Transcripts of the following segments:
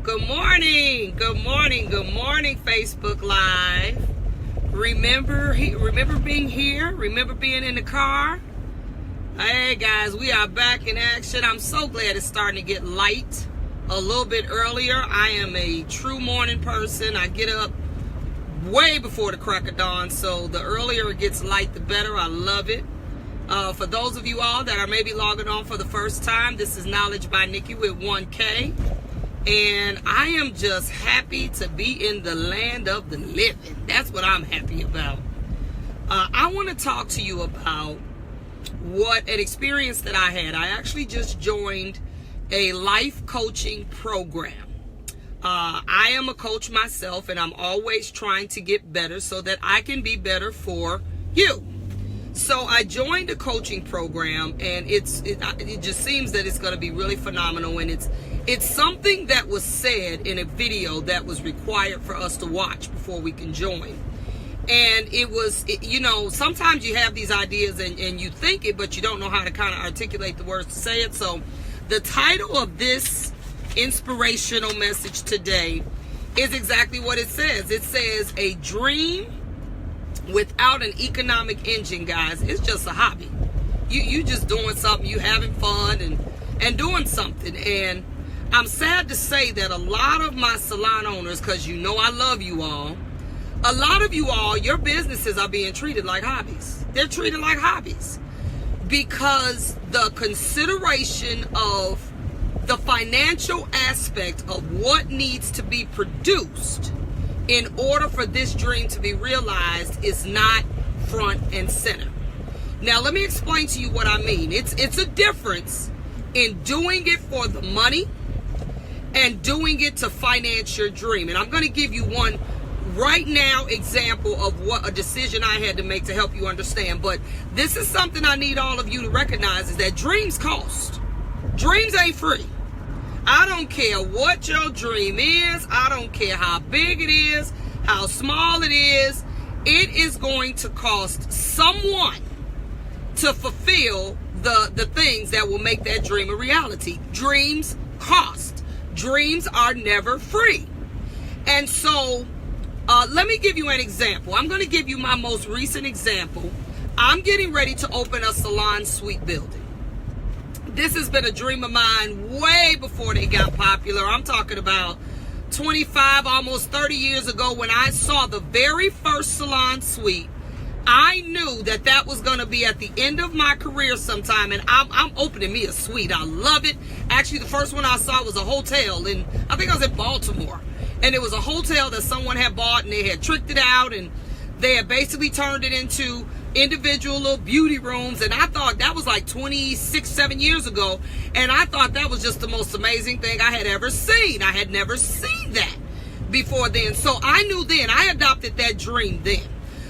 Good morning, Facebook Live. Remember being here? Remember being in the car? Hey guys, we are back in action. I'm so glad it's starting to get light a little bit earlier. I am a true morning person. I get up way before the crack of dawn, so the earlier it gets light, the better. I love it. For those of you all that are maybe logging on for the first time, this is Knowledge by Nikki with 1K. And I am just happy to be in the land of the living. That's what I'm happy about. I want to talk to you about an experience that I had. I actually just joined a life coaching program. I am a coach myself, and I'm always trying to get better so that I can be better for you. So I joined a coaching program, and it just seems that it's going to be really phenomenal. And it's something that was said in a video that was required for us to watch before we can join. And sometimes you have these ideas and you think it, but you don't know how to kind of articulate the words to say it. So the title of this inspirational message today is exactly what it says. It says, a dream without an economic engine, guys, it's just a hobby. You just doing something, you having fun and doing something. And I'm sad to say that a lot of my salon owners, because I love you all, a lot of you all, your businesses are being treated like hobbies. They're treated like hobbies because the consideration of the financial aspect of what needs to be produced in order for this dream to be realized is not front and center. Now, let me explain to you what I mean. It's a difference in doing it for the money and doing it to finance your dream. And I'm going to give you one right now example of what a decision I had to make to help you understand. But this is something I need all of you to recognize, is that dreams cost. Dreams ain't free. I don't care what your dream is. I don't care how big it is, how small it is. It is going to cost someone to fulfill the things that will make that dream a reality. Dreams cost. Dreams are never free. And so let me give you an example. I'm going to give you my most recent example. I'm getting ready to open a salon suite building. This has been a dream of mine way before they got popular. I'm talking about 25, almost 30 years ago, when I saw the very first salon suite. I knew that was going to be at the end of my career sometime, and I'm opening me a suite. I love it. Actually, the first one I saw was a hotel, and I think I was in Baltimore. And it was a hotel that someone had bought, and they had tricked it out, and they had basically turned it into individual little beauty rooms. And I thought that was like 26, 7 years ago. And I thought that was just the most amazing thing I had ever seen. I had never seen that before then. So I knew then, I adopted that dream then.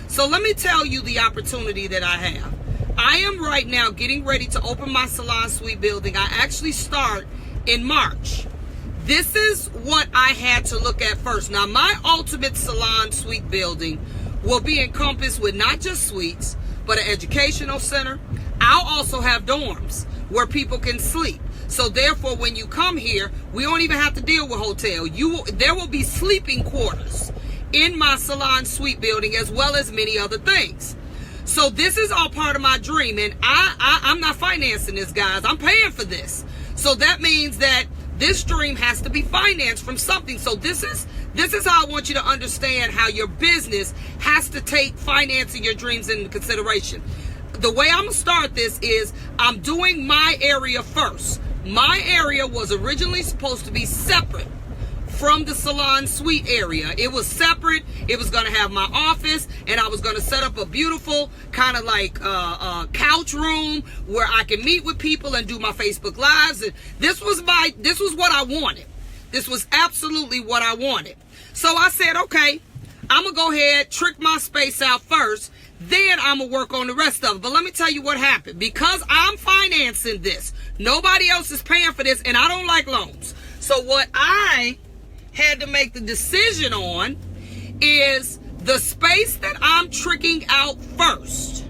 So let me tell you the opportunity that I have. I am right now getting ready to open my salon suite building. I actually start in March. This is what I had to look at first. Now, my ultimate salon suite building will be encompassed with not just suites, but an educational center. I'll also have dorms where people can sleep. So therefore, when you come here, we don't even have to deal with hotel. There will be sleeping quarters in my salon suite building, as well as many other things. So this is all part of my dream, and I'm not financing this, guys. I'm paying for this. So that means that this dream has to be financed from something. So this is how I want you to understand how your business has to take financing your dreams into consideration. The way I'm going to start this is I'm doing my area first. My area was originally supposed to be separate from the salon suite area. It was separate. It was going to have my office, and I was going to set up a beautiful kind of like couch room where I can meet with people and do my Facebook Lives. And this was what I wanted. This was absolutely what I wanted. So I said, okay, I'm going to go ahead, trick my space out first, then I'm going to work on the rest of it. But let me tell you what happened. Because I'm financing this, nobody else is paying for this, and I don't like loans. So what I had to make the decision on is the space that I'm tricking out first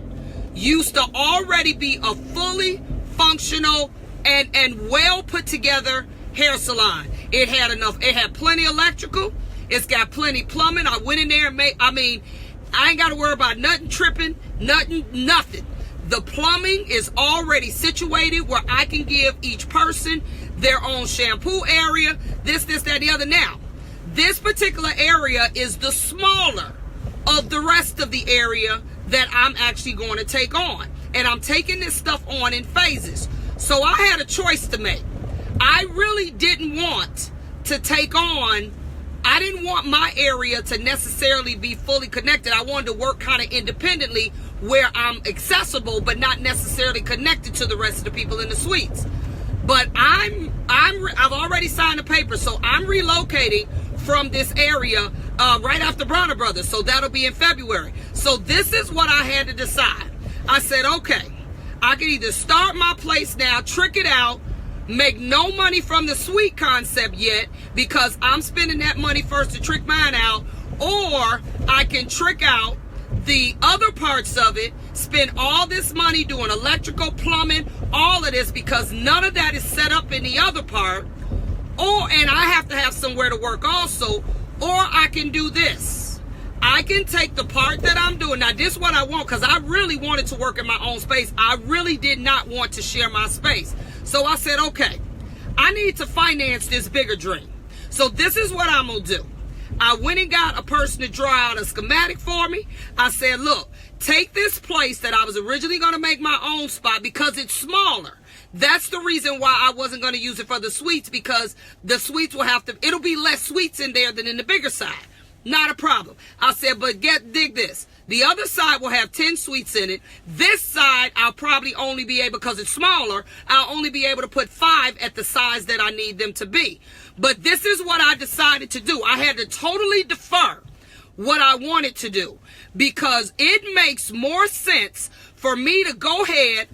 used to already be a fully functional and well put together hair salon. It had plenty electrical. It's got plenty plumbing. I went in there and I ain't got to worry about nothing tripping, nothing. The plumbing is already situated where I can give each person their own shampoo area, this, that, the other. Now, this particular area is the smaller of the rest of the area that I'm actually going to take on. And I'm taking this stuff on in phases. So I had a choice to make. I really didn't want to take on, I didn't want my area to necessarily be fully connected. I wanted to work kind of independently where I'm accessible but not necessarily connected to the rest of the people in the suites. But I've already signed the paper, so I'm relocating from this area right after Bronner Brothers. So that'll be in February. So this is what I had to decide. I said, okay, I can either start my place now, trick it out, make no money from the suite concept yet because I'm spending that money first to trick mine out, or I can trick out the other parts of it, spend all this money doing electrical, plumbing, all of this because none of that is set up in the other part, and I have to have somewhere to work also, or I can do this. I can take the part that I'm doing. Now, this is what I want because I really wanted to work in my own space. I really did not want to share my space. So I said, okay, I need to finance this bigger dream. So this is what I'm going to do. I went and got a person to draw out a schematic for me. I said, look, take this place that I was originally going to make my own spot because it's smaller. That's the reason why I wasn't going to use it for the suites, because the suites will it'll be less suites in there than in the bigger side. Not a problem. I said, but dig this. The other side will have 10 suites in it. This side, I'll probably only be able, because it's smaller, I'll only be able to put 5 at the size that I need them to be. But this is what I decided to do. I had to totally defer what I wanted to do because it makes more sense for me to go ahead,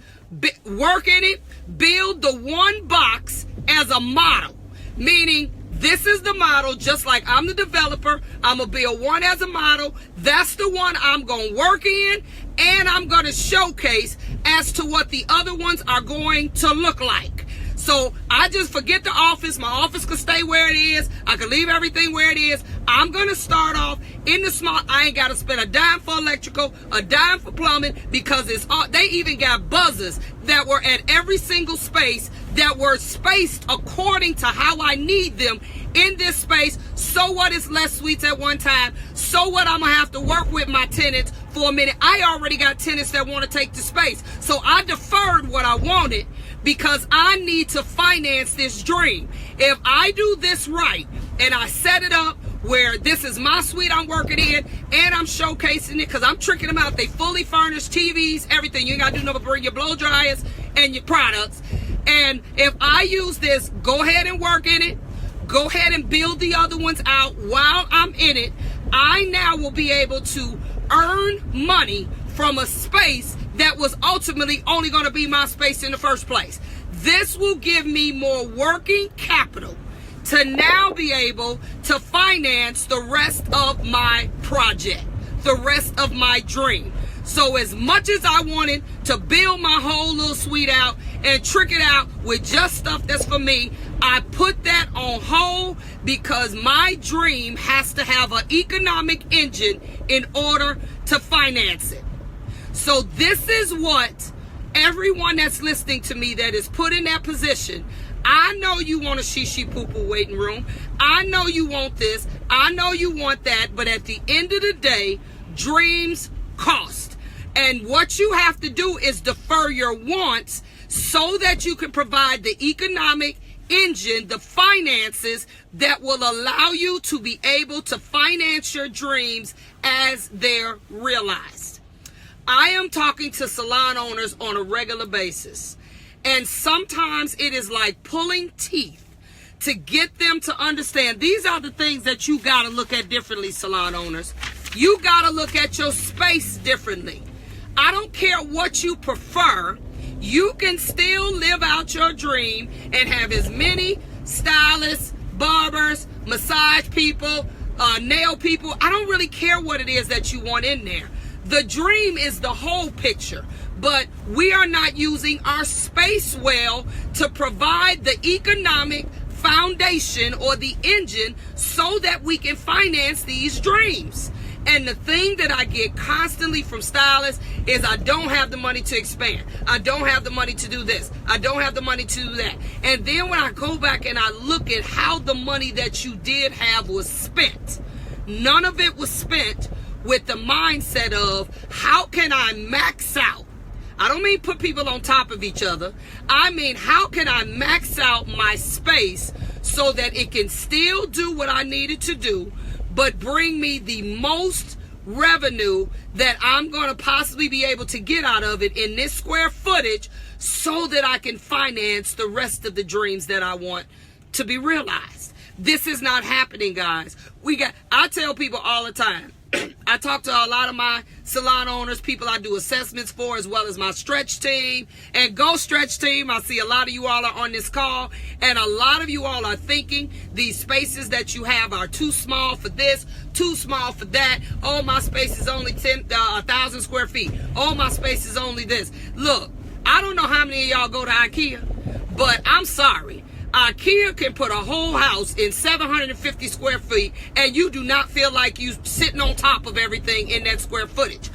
work in it, build the one box as a model, meaning this is the model, just like I'm the developer. I'm going to build one as a model. That's the one I'm going to work in, and I'm going to showcase as to what the other ones are going to look like. So I just forget the office. My office could stay where it is. I could leave everything where it is. I'm going to start off in the small. I ain't got to spend a dime for electrical, a dime for plumbing, because they even got buzzers that were at every single space that were spaced according to how I need them in this space. So what, is less suites at one time. So what, I'm going to have to work with my tenants for a minute. I already got tenants that want to take the space. So I deferred what I wanted because I need to finance this dream. If I do this right and I set it up where this is my suite I'm working in and I'm showcasing it because I'm tricking them out. They fully furnished, TVs, everything. You ain't got to do nothing but bring your blow dryers and your products. And if I use this, go ahead and work in it. Go ahead and build the other ones out while I'm in it. I now will be able to earn money from a space that was ultimately only going to be my space in the first place. This will give me more working capital to now be able to finance the rest of my project, the rest of my dream. So as much as I wanted to build my whole little suite out and trick it out with just stuff that's for me, I put that on hold because my dream has to have an economic engine in order to finance it. So this is what everyone that's listening to me that is put in that position, I know you want a shishi poo-poo waiting room. I know you want this. I know you want that. But at the end of the day, dreams cost. And what you have to do is defer your wants so that you can provide the economic engine, the finances that will allow you to be able to finance your dreams as they're realized. I am talking to salon owners on a regular basis, and sometimes it is like pulling teeth to get them to understand these are the things that you got to look at differently, salon owners. You got to look at your space differently. I don't care what you prefer. You can still live out your dream and have as many stylists, barbers, massage people, nail people. I don't really care what it is that you want in there. The dream is the whole picture, but we are not using our space well to provide the economic foundation or the engine so that we can finance these dreams. And the thing that I get constantly from stylists is I don't have the money to expand. I don't have the money to do this. I don't have the money to do that. And then when I go back and I look at how the money that you did have was spent, none of it was spent with the mindset of how can I max out? I don't mean put people on top of each other. I mean, how can I max out my space so that it can still do what I needed to do, but bring me the most revenue that I'm going to possibly be able to get out of it in this square footage so that I can finance the rest of the dreams that I want to be realized. This is not happening, guys. I tell people all the time, I talk to a lot of my salon owners, people I do assessments for, as well as my stretch team. And go stretch team, I see a lot of you all are on this call, and a lot of you all are thinking these spaces that you have are too small for this, too small for that. Oh, my space is only 1,000 square feet. Oh, my space is only this. Look, I don't know how many of y'all go to IKEA, but I'm sorry. IKEA can put a whole house in 750 square feet and you do not feel like you're sitting on top of everything in that square footage.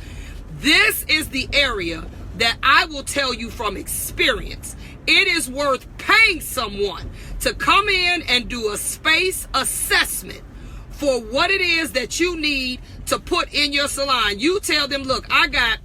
This is the area that I will tell you from experience. It is worth paying someone to come in and do a space assessment for what it is that you need to put in your salon. You tell them, look, my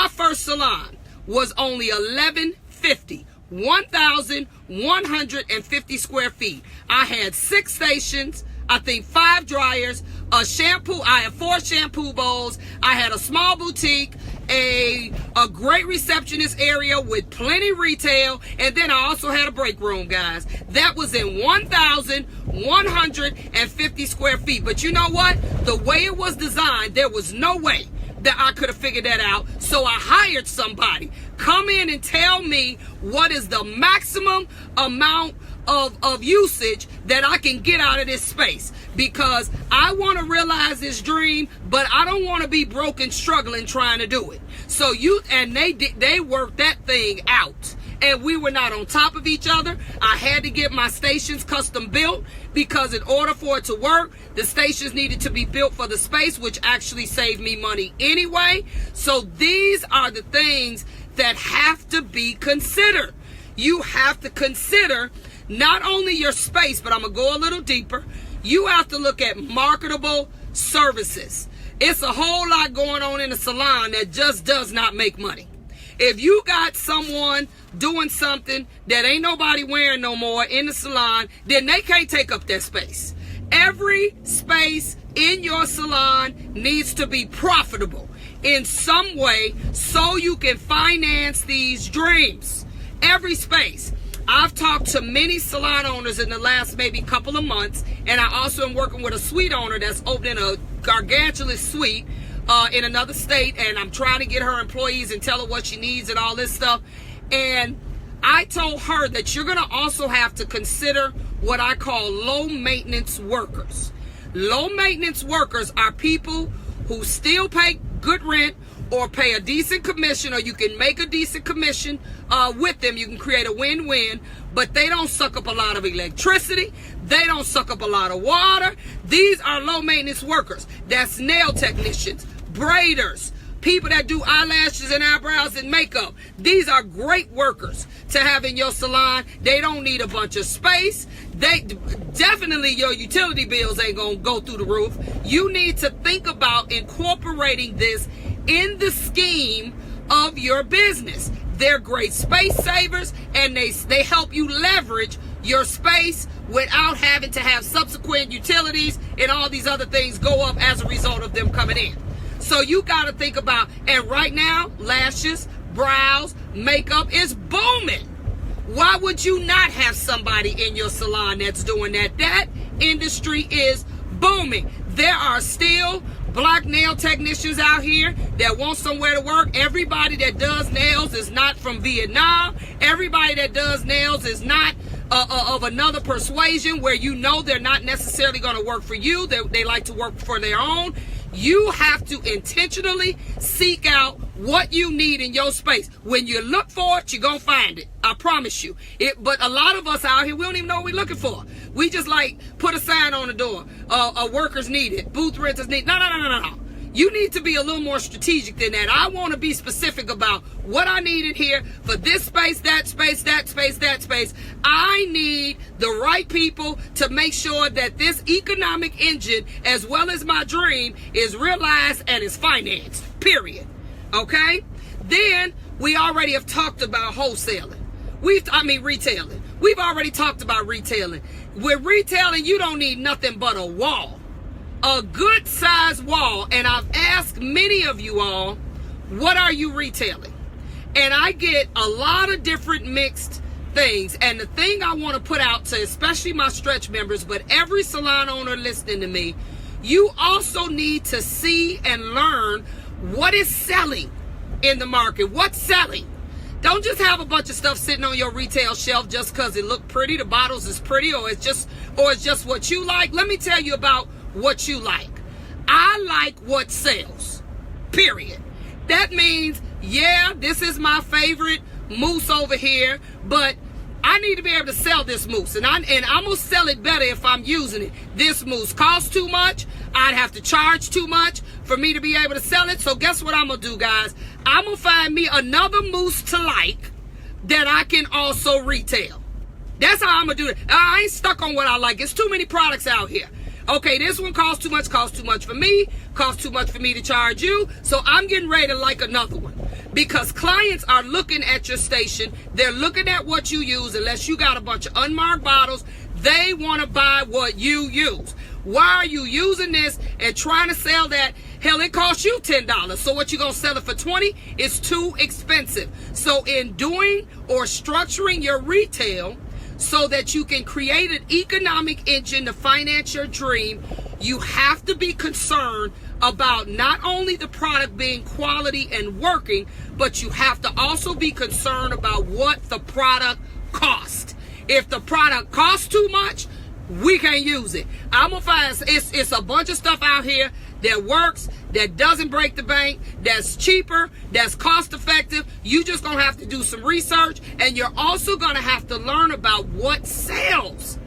first salon was only 1,150. 1,150 square feet. I had 6 stations, I think 5 dryers, a shampoo. I had 4 shampoo bowls. I had a small boutique, a great receptionist area with plenty retail, and then I also had a break room, guys. That was in 1,150 square feet. But you know what? The way it was designed, there was no way that I could have figured that out. So I hired somebody. Come in and tell me what is the maximum amount of usage that I can get out of this space, because I want to realize this dream, but I don't want to be broke and struggling trying to do it. So they worked that thing out, and we were not on top of each other. I had to get my stations custom built, because in order for it to work, the stations needed to be built for the space, which actually saved me money anyway. So these are the things that have to be considered. You have to consider not only your space, but I'm going to go a little deeper. You have to look at marketable services. It's a whole lot going on in a salon that just does not make money. If you got someone doing something that ain't nobody wearing no more in the salon, then they can't take up that space. Every space in your salon needs to be profitable in some way so you can finance these dreams. Every space. I've talked to many salon owners in the last maybe couple of months, and I also am working with a suite owner that's opening a gargantuous suite in another state, and I'm trying to get her employees and tell her what she needs and all this stuff. And I told her that you're going to also have to consider what I call low maintenance workers. Low maintenance workers are people who still pay good rent or pay a decent commission, or you can make a decent commission with them. You can create a win-win, but they don't suck up a lot of electricity. They don't suck up a lot of water. These are low maintenance workers. That's nail technicians, braiders, people that do eyelashes and eyebrows and makeup. These are great workers to have in your salon. They don't need a bunch of space. They definitely, your utility bills ain't gonna go through the roof. You need to think about incorporating this in the scheme of your business. They're great space savers, and they help you leverage your space without having to have subsequent utilities and all these other things go up as a result of them coming in. So you got to think about, and right now, lashes, brows, makeup is booming. Why would you not have somebody in your salon that's doing that? That industry is booming. There are still black nail technicians out here that want somewhere to work. Everybody that does nails is not from Vietnam. Everybody that does nails is not of another persuasion where you know they're not necessarily going to work for you. They like to work for their own. You have to intentionally seek out what you need in your space. When you look for it, you're going to find it. I promise you. But a lot of us out here, we don't even know what we're looking for. We just like put a sign on the door. Workers needed. Booth renters need. No. You need to be a little more strategic than that. I want to be specific about what I need in here for this space, that space, that space, that space. I need the right people to make sure that this economic engine, as well as my dream, is realized and is financed. Period. Okay? Then we already have talked about wholesaling. Retailing. We've already talked about retailing. With retailing, you don't need nothing but a wall. A good sized wall. And I've asked many of you all, what are you retailing? And I get a lot of different mixed things. And the thing I want to put out to especially my stretch members, but every salon owner listening to me, you also need to see and learn what is selling in the market. What's selling? Don't just have a bunch of stuff sitting on your retail shelf just because it look pretty. The bottles is pretty, or it's just what you like. Let me tell you about what you like. I like what sells. Period. That means, yeah, this is my favorite mousse over here, but I need to be able to sell this mousse, and I'm gonna sell it better if I'm using it. This mousse costs too much. I'd have to charge too much for me to be able to sell it. So guess what I'm gonna do, guys? I'm gonna find me another mousse to like that I can also retail. That's how I'm gonna do it. I ain't stuck on what I like. It's too many products out here. Okay, this one costs too much for me, costs too much for me to charge you, so I'm getting ready to like another one. Because clients are looking at your station, they're looking at what you use, unless you got a bunch of unmarked bottles, they want to buy what you use. Why are you using this and trying to sell that? Hell, it costs you $10, so what you gonna sell it for $20? It's too expensive. So in doing or structuring your retail, so that you can create an economic engine to finance your dream, you have to be concerned about not only the product being quality and working, but you have to also be concerned about what the product costs. If the product costs too much, we can't use it. I'm gonna find it's a bunch of stuff out here that works, that doesn't break the bank, that's cheaper, that's cost effective. You just gonna have to do some research, and you're also gonna have to learn about what sells.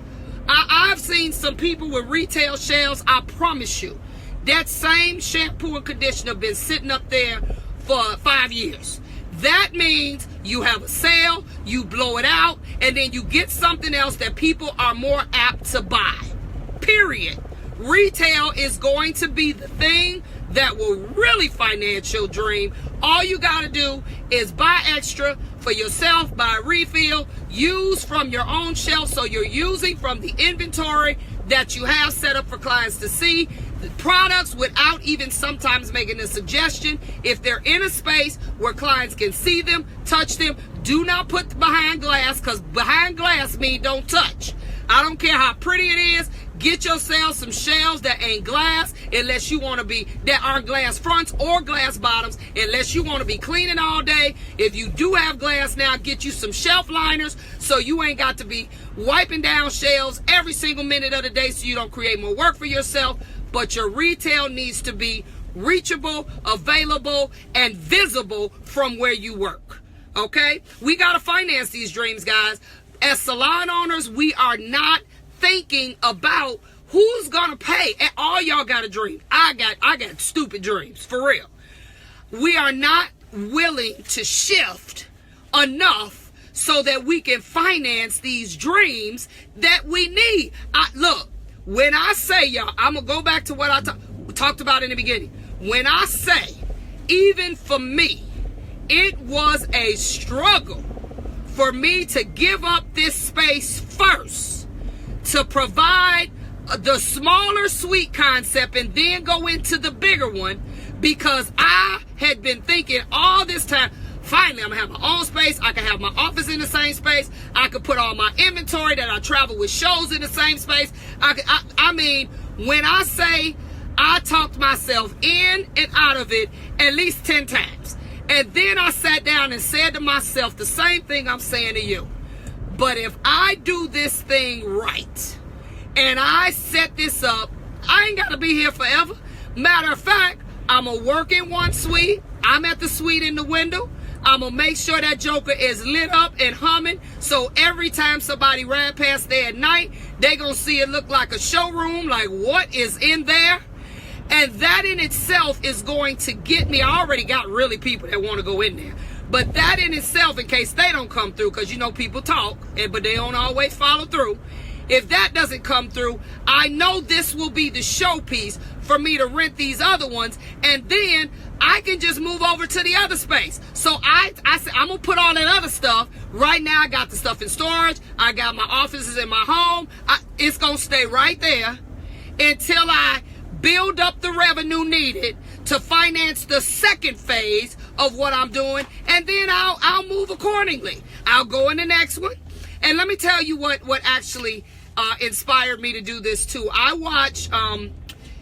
I've seen some people with retail shelves. I promise you, that same shampoo and conditioner been sitting up there for 5 years. That means you have a sale, you blow it out, and then you get something else that people are more apt to buy. Period. Retail is going to be the thing that will really finance your dream. All you got to do is buy extra for yourself, buy a refill, use from your own shelf, so you're using from the inventory that you have set up for clients to see the products without even sometimes making a suggestion. If they're in a space where clients can see them, touch them, do not put behind glass, because behind glass means don't touch. I don't care how pretty it is. Get yourself some shelves that ain't glass, unless you want to be, that aren't glass fronts or glass bottoms, unless you want to be cleaning all day. If you do have glass now, get you some shelf liners so you ain't got to be wiping down shelves every single minute of the day, so you don't create more work for yourself. But your retail needs to be reachable, available, and visible from where you work. Okay? We got to finance these dreams, guys. As salon owners, we are not thinking about who's gonna pay. And all y'all got a dream. I got stupid dreams, for real. We are not willing to shift enough so that we can finance these dreams that we need. Look, when I say, y'all, I'm gonna go back to what I talked about in the beginning. When I say, even for me, it was a struggle for me to give up this space first, to provide the smaller suite concept and then go into the bigger one, because I had been thinking all this time, finally I'm gonna have my own space. I can have my office in the same space. I could put all my inventory that I travel with shows in the same space. I mean, when I say I talked myself in and out of it at least 10 times. And then I sat down and said to myself the same thing I'm saying to you. But if I do this thing right and I set this up, I ain't got to be here forever. Matter of fact, I'm going to work in one suite. I'm at the suite in the window. I'm going to make sure that joker is lit up and humming. So every time somebody ride past there at night, they going to see it look like a showroom, like what is in there. And that in itself is going to get me. I already got really people that want to go in there. But that in itself, in case they don't come through, because you know people talk, but they don't always follow through. If that doesn't come through, I know this will be the showpiece for me to rent these other ones. And then I can just move over to the other space. So I said, I'm going to put all that other stuff. Right now, I got the stuff in storage. I got my offices in my home. It's going to stay right there until I build up the revenue needed to finance the second phase of what I'm doing. And then I'll move accordingly. I'll go in the next one. And let me tell you what actually inspired me to do this too. I watch,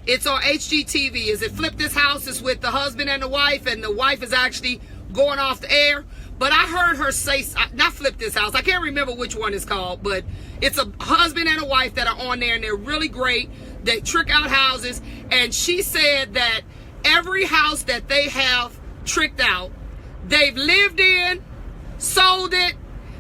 it's on HGTV. Is it Flip This House? It's with the husband and the wife is actually going off the air. But I heard her say, not Flip This House, I can't remember which one it's called, but it's a husband and a wife that are on there, and they're really great. They trick out houses, and she said that every house that they have tricked out, they've lived in, sold it,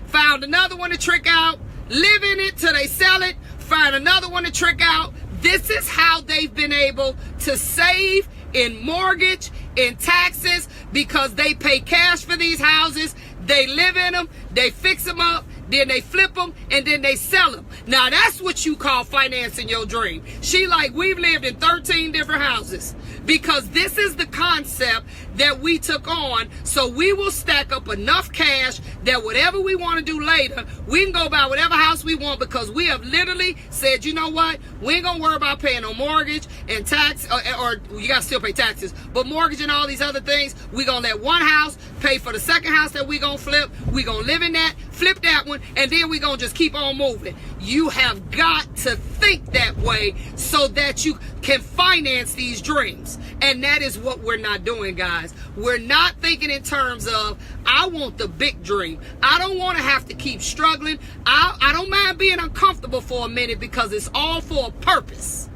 found another one to trick out, live in it till they sell it, find another one to trick out. This is how they've been able to save in mortgage, in taxes, because they pay cash for these houses. They live in them, they fix them up, then they flip them, and then they sell them. Now that's what you call financing your dream. She like, we've lived in 13 different houses, because this is the concept that we took on. So we will stack up enough cash that whatever we want to do later, we can go buy whatever house we want, because we have literally said, you know what, we ain't gonna worry about paying no mortgage and tax, or you gotta still pay taxes, but mortgage and all these other things, we gonna let one house pay for the second house that we gonna flip. We gonna live in that, flip that one, and then we gonna just keep on moving. You have got to think that way so that you can finance these dreams. And that is what we're not doing, guys. We're not thinking in terms of, I want the big dream. I don't want to have to keep struggling. I don't mind being uncomfortable for a minute, because it's all for a purpose.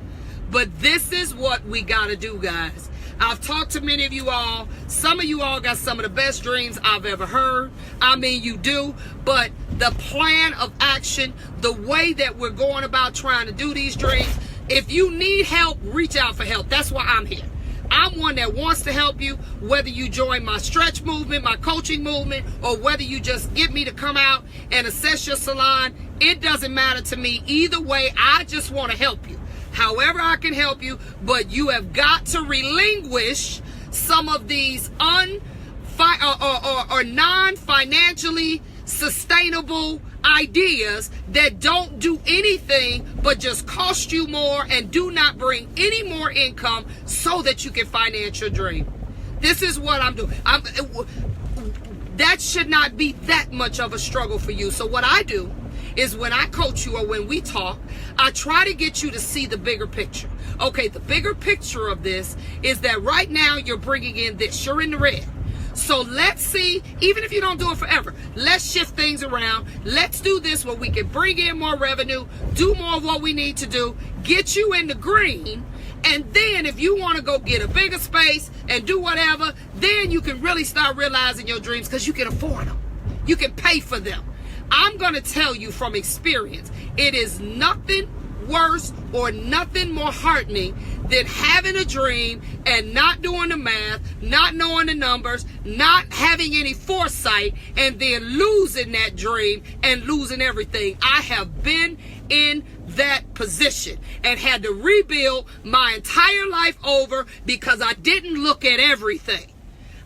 But this is what we got to do, guys. I've talked to many of you all. Some of you all got some of the best dreams I've ever heard. I mean, you do. But the plan of action, the way that we're going about trying to do these dreams, if you need help, reach out for help. That's why I'm here. I'm one that wants to help you, whether you join my stretch movement, my coaching movement, or whether you just get me to come out and assess your salon. It doesn't matter to me. Either way, I just want to help you. However I can help you, but you have got to relinquish some of these non-financially sustainable ideas that don't do anything but just cost you more and do not bring any more income so that you can finance your dream. This is what I'm doing. That should not be that much of a struggle for you. So what I do is, when I coach you or when we talk, I try to get you to see the bigger picture. Okay, the bigger picture of this is that right now you're bringing in this. You're in the red. So let's see, even if you don't do it forever, let's shift things around. Let's do this where we can bring in more revenue, do more of what we need to do, get you in the green. And then if you want to go get a bigger space and do whatever, then you can really start realizing your dreams, because you can afford them. You can pay for them. I'm going to tell you from experience, it is nothing worse or nothing more heartening than having a dream and not doing the math, not knowing the numbers, not having any foresight, and then losing that dream and losing everything. I have been in that position and had to rebuild my entire life over because I didn't look at everything.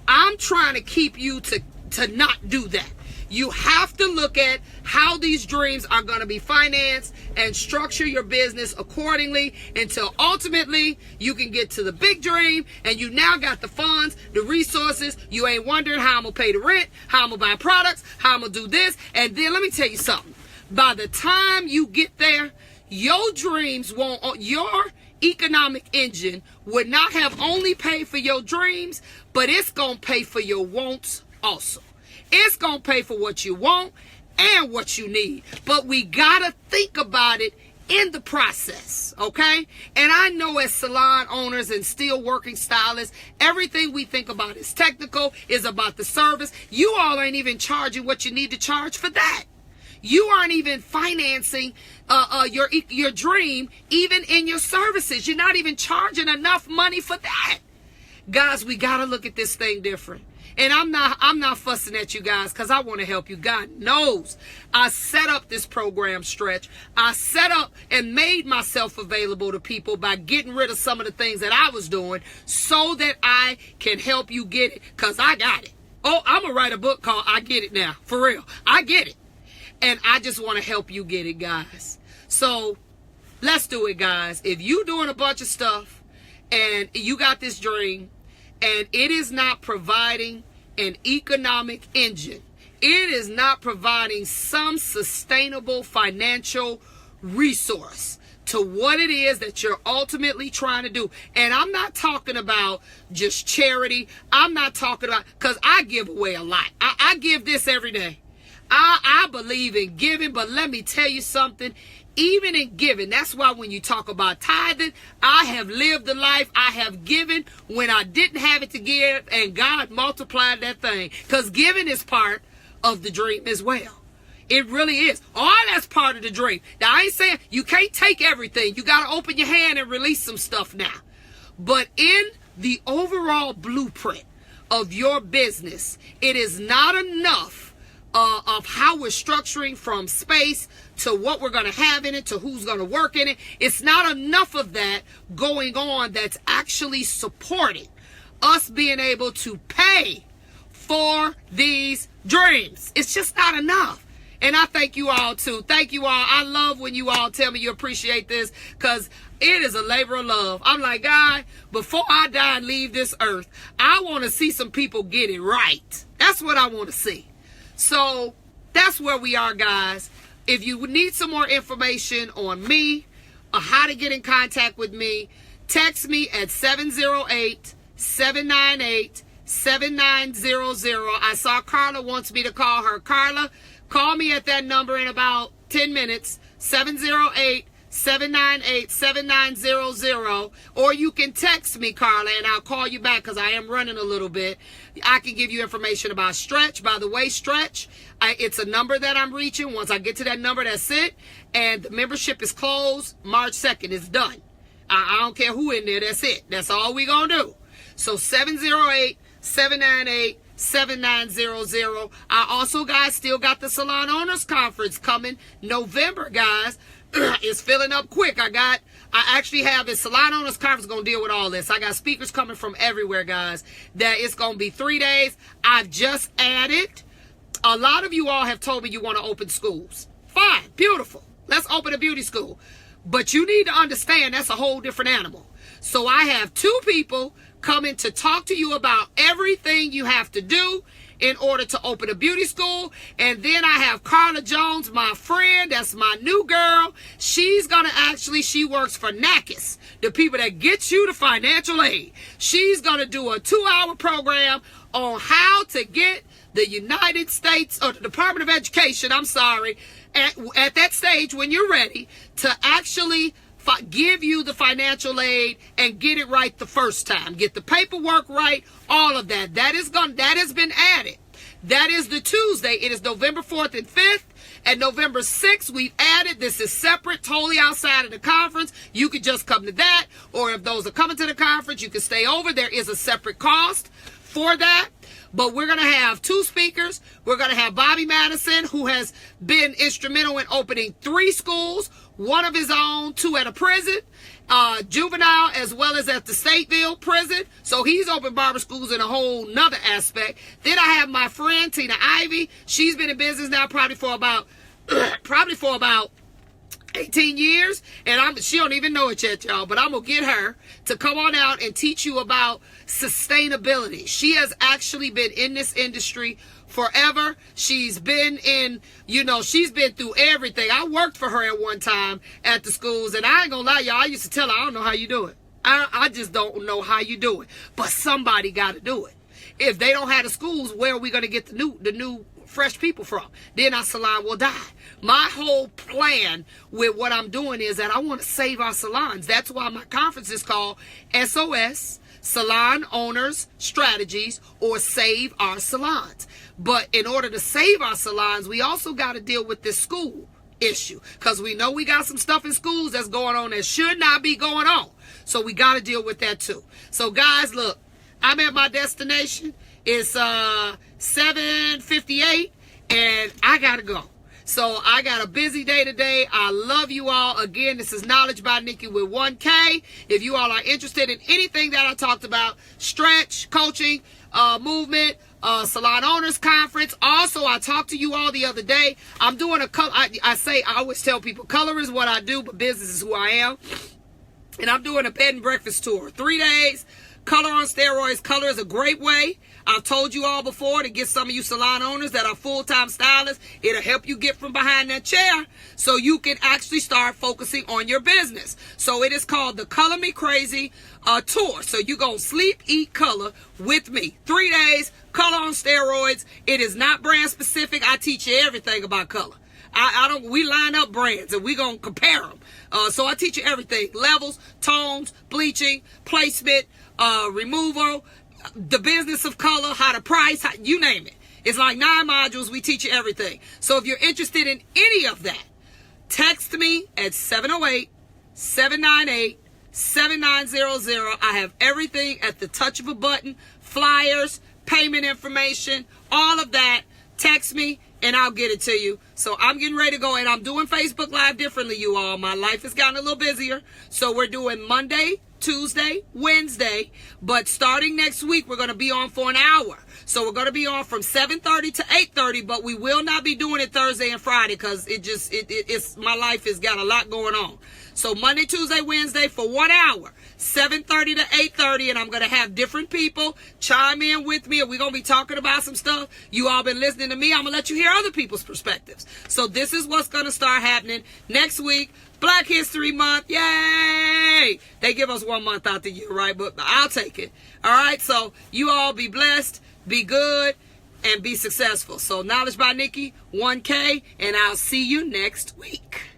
I'm trying to keep you to not do that. You have to look at how these dreams are going to be financed and structure your business accordingly until ultimately you can get to the big dream and you now got the funds, the resources. You ain't wondering how I'm going to pay the rent, how I'm going to buy products, how I'm going to do this. And then let me tell you something. By the time you get there, your dreams won't, your economic engine would not have only paid for your dreams, but it's going to pay for your wants also. It's going to pay for what you want and what you need. But we got to think about it in the process, okay? And I know as salon owners and still working stylists, everything we think about is technical, is about the service. You all ain't even charging what you need to charge for that. You aren't even financing your dream, even in your services. You're not even charging enough money for that. Guys, we got to look at this thing different. And I'm not fussing at you guys because I want to help you. God knows I set up this program, Stretch. I set up and made myself available to people by getting rid of some of the things that I was doing so that I can help you get it, because I got it. Oh, I'm going to write a book called I Get It Now. For real. I get it. And I just want to help you get it, guys. So let's do it, guys. If you doing a bunch of stuff and you got this dream and it is not providing an economic engine, it is not providing some sustainable financial resource to what it is that you're ultimately trying to do. And I'm not talking about just charity. I'm not talking about, because I give away a lot. I give this every day. I believe in giving, but let me tell you something. Even in giving, that's why when you talk about tithing, I have lived the life. I have given when I didn't have it to give, and God multiplied that thing. Because giving is part of the dream as well. It really is. All that's part of the dream. Now, I ain't saying you can't take everything. You got to open your hand and release some stuff now. But in the overall blueprint of your business, it is not enough of how we're structuring, from space to what we're going to have in it to who's going to work in it. It's not enough of that going on that's actually supporting us being able to pay for these dreams. It's just not enough. And I thank you all too. Thank you all. I love when you all tell me you appreciate this, because it is a labor of love. I'm like, God, before I die and leave this earth, I want to see some people get it right. That's what I want to see. So that's where we are, guys. If you need some more information on me or how to get in contact with me, text me at 708-798-7900. I saw Carla wants me to call her. Carla, call me at that number in about 10 minutes, 708-798-7900. Or you can text me, Carla, and I'll call you back because I am running a little bit. I can give you information about Stretch. By the way, Stretch, it's a number that I'm reaching. Once I get to that number, that's it. And the membership is closed March 2nd. It's done. I don't care who in there. That's it. That's all we going to do. So 708-798-7900. I also, guys, still got the Salon Owners Conference coming November, guys. It's filling up quick. I actually have a Salon Owners Conference going to deal with all this. I got speakers coming from everywhere, guys. That it's going to be 3 days. I've just added. A lot of you all have told me you want to open schools. Fine. Beautiful. Let's open a beauty school. But you need to understand that's a whole different animal. So I have 2 people coming to talk to you about everything you have to do in order to open a beauty school. And then I have Carla Jones, my friend. That's my new girl. She's going to she works for NACIS, the people that get you the financial aid. She's going to do a 2-hour program on how to get the United States, or the Department of Education, I'm sorry, at that stage when you're ready to actually give you the financial aid and get it right the first time. Get the paperwork right, all of that. That has been added. That is the Tuesday. It is November 4th and 5th. And November 6th, we've added. This is separate, totally outside of the conference. You could just come to that. Or if those are coming to the conference, you can stay over. There is a separate cost for that. But we're going to have 2 speakers. We're going to have Bobby Madison, who has been instrumental in opening 3 schools, 1 of his own, 2 at a prison, juvenile, as well as at the Stateville prison. So he's opened barber schools in a whole nother aspect. Then I have my friend, Tina Ivy. She's been in business now probably for about 18 years, and she don't even know it yet, y'all, but I'm going to get her to come on out and teach you about sustainability. She has actually been in this industry forever. She's been she's been through everything. I worked for her at one time at the schools, and I ain't going to lie, y'all, I used to tell her, I don't know how you do it. I just don't know how you do it, but somebody got to do it. If they don't have the schools, where are we going to get the new fresh people from. Then our salon will die. My whole plan with what I'm doing is that I want to save our salons. That's why my conference is called SOS, Salon Owners Strategies, or Save Our Salons. But in order to save our salons, we also got to deal with this school issue, because we know we got some stuff in schools that's going on that should not be going on. So we got to deal with that too. So guys, look, I'm at my destination. It's 7:58 and I got to go. So I got a busy day today. I love you all. Again, this is Knowledge by Nikki with 1K. If you all are interested in anything that I talked about, stretch, coaching, movement, Salon Owners Conference. Also, I talked to you all the other day. I'm doing a color. I always tell people, color is what I do, but business is who I am. And I'm doing a bed and breakfast tour. 3 days, color on steroids. Color is a great way. I've told you all before to get some of you salon owners that are full-time stylists. It'll help you get from behind that chair so you can actually start focusing on your business. So it is called the Color Me Crazy tour. So you're going to sleep, eat, color with me. 3 days, color on steroids. It is not brand specific. I teach you everything about color. We line up brands and we going to compare them. So I teach you everything. Levels, tones, bleaching, placement, removal, the business of color, how to price, you name it. It's like 9 modules. We teach you everything. So if you're interested in any of that, text me at 708-798-7900. I have everything at the touch of a button. Flyers, payment information, all of that. Text me and I'll get it to you. So I'm getting ready to go, and I'm doing Facebook Live differently, you all. My life has gotten a little busier. So we're doing Monday, Tuesday, Wednesday, but starting next week, we're going to be on for an hour. So we're going to be on from 7:30 to 8:30, but we will not be doing it Thursday and Friday because it's my life has got a lot going on. So Monday, Tuesday, Wednesday for 1 hour, 7:30 to 8:30, and I'm going to have different people chime in with me, and we're going to be talking about some stuff. You all been listening to me. I'm going to let you hear other people's perspectives. So this is what's going to start happening next week. Black History Month. Yay! They give us 1 month out the year, right? But I'll take it. All right? So you all be blessed, be good, and be successful. So Knowledge by Nikki, 1K, and I'll see you next week.